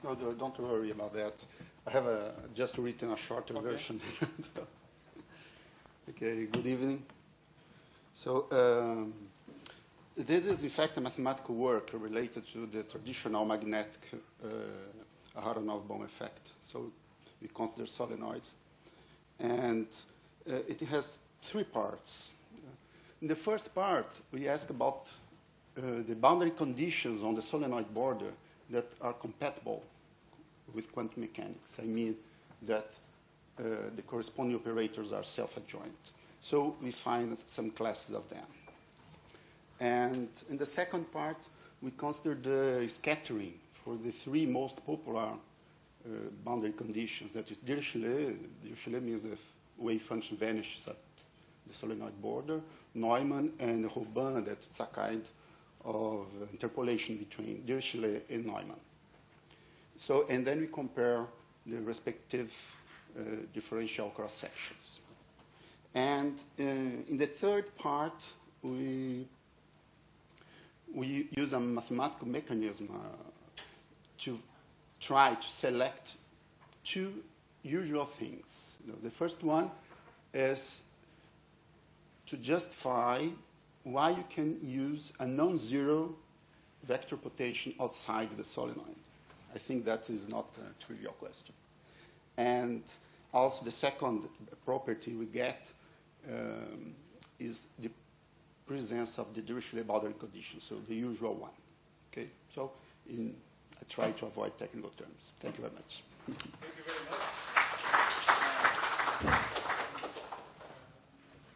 No, don't worry about that. I have just written a shorter version. Okay, good evening. So this is, in fact, a mathematical work related to the traditional magnetic Aharonov-Bohm effect. So we consider solenoids. And it has three parts. In the first part, we ask about the boundary conditions on the solenoid border that are compatible with quantum mechanics. I mean that the corresponding operators are self-adjoint. So we find some classes of them. And in the second part, we consider the scattering for the three most popular boundary conditions. That is Dirichlet. Dirichlet means the wave function vanishes at the solenoid border. Neumann and Robin, that's a kind of interpolation between Dirichlet and Neumann. So, and then we compare the respective differential cross-sections. And in the third part, we use a mathematical mechanism to try to select two usual things. The first one is to justify why you can use a non-zero vector potential outside the solenoid. I think that is not a trivial question. And also the second property we get is the presence of the Dirichlet boundary condition, so the usual one. Okay, so I try to avoid technical terms. Thank you very much. Thank you very much.